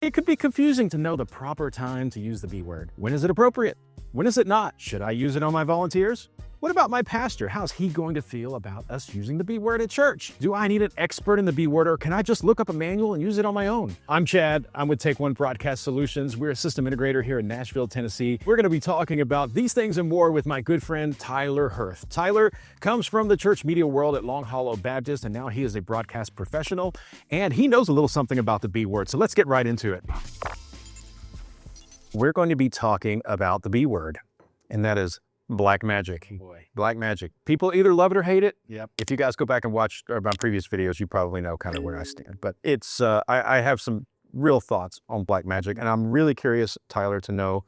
It could be confusing to know the proper time to use the B word. When is it appropriate? When is it not? Should I use it on my volunteers? What about my pastor? How's he going to feel about us using the B word at church? Do I need an expert in the B word, or can I just look up a manual and use it on my own? I'm Chad. I'm with TakeOne Broadcast Solutions. We're a system integrator here in Nashville, Tennessee. We're going to be talking about these things and more with my good friend, Tyler Hirth. Tyler comes from the church media world at Long Hollow Baptist, and now he is a broadcast professional, and he knows a little something about the B word. So let's get right into it. We're going to be talking about the B word, and that is Blackmagic. Boy. Blackmagic. People either love it or hate it. Yep. If you guys go back and watch my previous videos, you probably know kind of where I stand. But it's I have some real thoughts on Blackmagic, and I'm really curious, Tyler, to know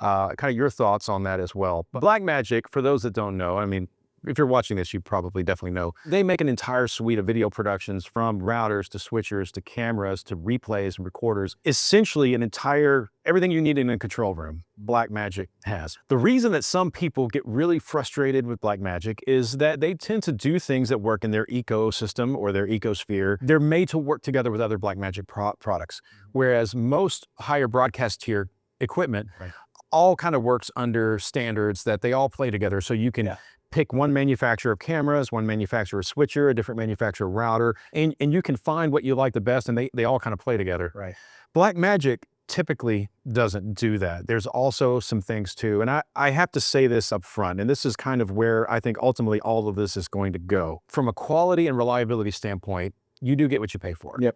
kind of your thoughts on that as well. But Blackmagic, for those that don't know, I mean, if you're watching this, you probably definitely know. They make an entire suite of video productions, from routers to switchers to cameras to replays and recorders. Essentially everything you need in a control room, Blackmagic has. The reason that some people get really frustrated with Blackmagic is that they tend to do things that work in their ecosystem or their ecosphere. They're made to work together with other Blackmagic products, whereas most higher broadcast tier equipment all kind of works under standards that they all play together. So you can pick one manufacturer of cameras, one manufacturer of switcher, a different manufacturer of router, and you can find what you like the best, and they all kind of play together. Right. Blackmagic typically doesn't do that. There's also some things too, and I have to say this up front, and this is kind of where I think ultimately all of this is going to go. From a quality and reliability standpoint, you do get what you pay for. Yep.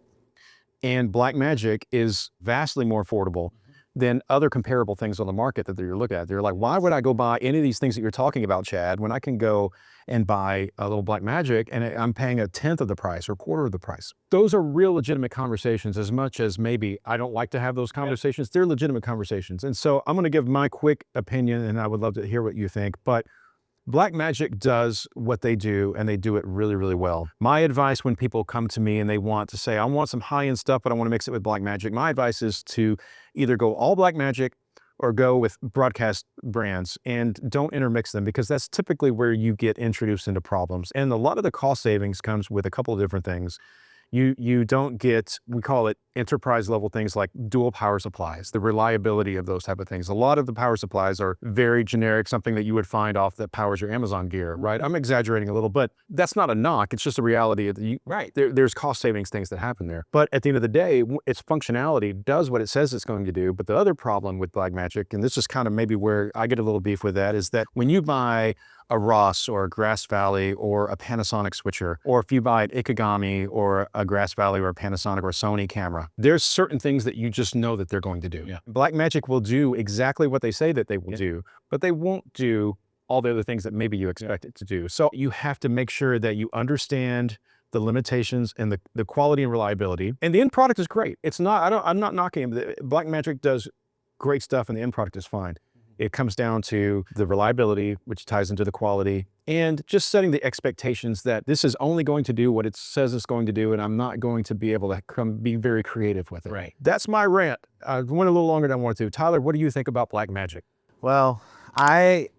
And Blackmagic is vastly more affordable than other comparable things on the market that you're looking at. They're like, why would I go buy any of these things that you're talking about, Chad, when I can go and buy a little Blackmagic and I'm paying a tenth of the price or a quarter of the price? Those are real legitimate conversations, as much as maybe I don't like to have those conversations. They're legitimate conversations. And so I'm gonna give my quick opinion, and I would love to hear what you think, but Blackmagic does what they do, and they do it really, really well. My advice when people come to me and they want to say, I want some high-end stuff, but I want to mix it with Blackmagic, my advice is to either go all Blackmagic or go with broadcast brands, and don't intermix them, because that's typically where you get introduced into problems. And a lot of the cost savings comes with a couple of different things. You don't get, we call it enterprise level things like dual power supplies, the reliability of those type of things. A lot of the power supplies are very generic, something that you would find off that powers your Amazon gear, right? I'm exaggerating a little, but that's not a knock. It's just a reality. There's cost savings things that happen there. But at the end of the day, its functionality does what it says it's going to do. But the other problem with Blackmagic, and this is kind of maybe where I get a little beef with that, is that when you buy a Ross or a Grass Valley or a Panasonic switcher, or if you buy an Ikegami or a Grass Valley or a Panasonic or a Sony camera, there's certain things that you just know that they're going to do. Blackmagic will do exactly what they say that they will do, but they won't do all the other things that maybe you expect it to do. So you have to make sure that you understand the limitations and the quality and reliability. And the end product is great. It's not, I'm not knocking them. Blackmagic does great stuff and the end product is fine. It comes down to the reliability, which ties into the quality, and just setting the expectations that this is only going to do what it says it's going to do, and I'm not going to be able to be very creative with it. Right. That's my rant. I went a little longer than I wanted to. Tyler, what do you think about Blackmagic? Well, I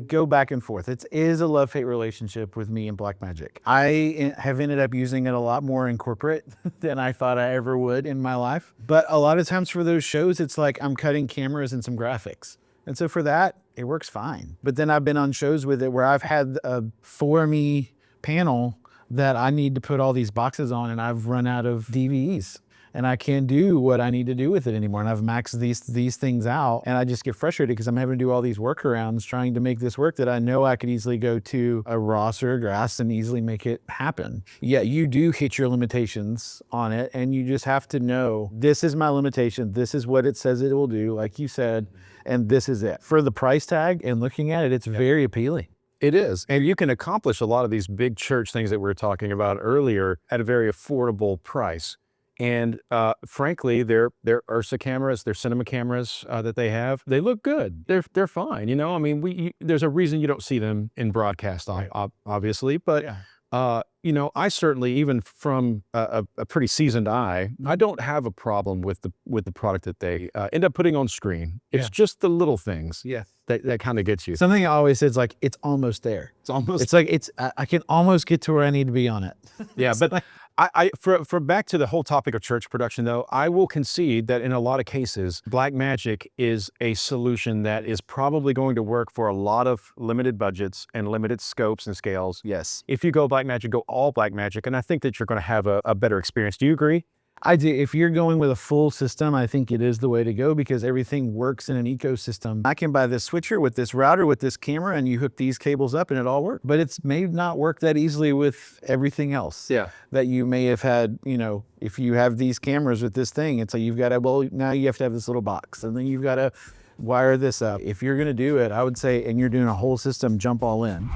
go back and forth. It is a love-hate relationship with me and Blackmagic. I have ended up using it a lot more in corporate than I thought I ever would in my life. But a lot of times for those shows, it's like I'm cutting cameras and some graphics. And so for that, it works fine. But then I've been on shows with it where I've had a for-me panel that I need to put all these boxes on, and I've run out of DVEs. And I can't do what I need to do with it anymore. And I've maxed these things out, and I just get frustrated because I'm having to do all these workarounds trying to make this work that I know I could easily go to a Ross or a Grass and easily make it happen. Yeah, you do hit your limitations on it, and you just have to know, this is my limitation, this is what it says it will do, like you said, and this is it. For the price tag and looking at it, it's very appealing. It is. And you can accomplish a lot of these big church things that we were talking about earlier at a very affordable price. And frankly, their Ursa cameras, their cinema cameras that they have, they look good. They're fine. You know, I mean, there's a reason you don't see them in broadcast, obviously. But you know, I certainly, even from a pretty seasoned eye, I don't have a problem with the product that they end up putting on screen. It's just the little things that kind of gets you. Something I always say is like, it's almost there. It's almost. It's like I can almost get to where I need to be on it. Yeah, but For back to the whole topic of church production, though, I will concede that in a lot of cases, Blackmagic is a solution that is probably going to work for a lot of limited budgets and limited scopes and scales. Yes. If you go Blackmagic, go all Blackmagic, and I think that you're going to have a better experience. Do you agree? I do. If you're going with a full system, I think it is the way to go because everything works in an ecosystem. I can buy this switcher with this router, with this camera, and you hook these cables up and it all works. But it's may not work that easily with everything else. Yeah. That you may have had, you know, if you have these cameras with this thing, it's like you've got to, well, now you have to have this little box and then you've got to wire this up. If you're going to do it, I would say, and you're doing a whole system, jump all in.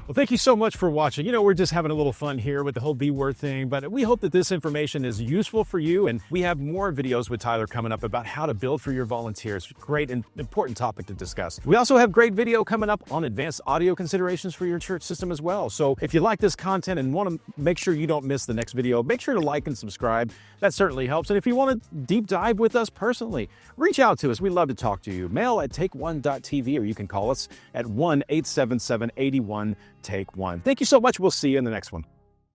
Well, thank you so much for watching. You know, we're just having a little fun here with the whole B-word thing, but we hope that this information is useful for you. And we have more videos with Tyler coming up about how to build for your volunteers. Great and important topic to discuss. We also have great video coming up on advanced audio considerations for your church system as well. So if you like this content and want to make sure you don't miss the next video, make sure to like and subscribe. That certainly helps. And if you want to deep dive with us personally, reach out to us. We'd love to talk to you. Mail at takeone.tv, or you can call us at 1-877-81-TAKE1. Thank you so much. We'll see you in the next one.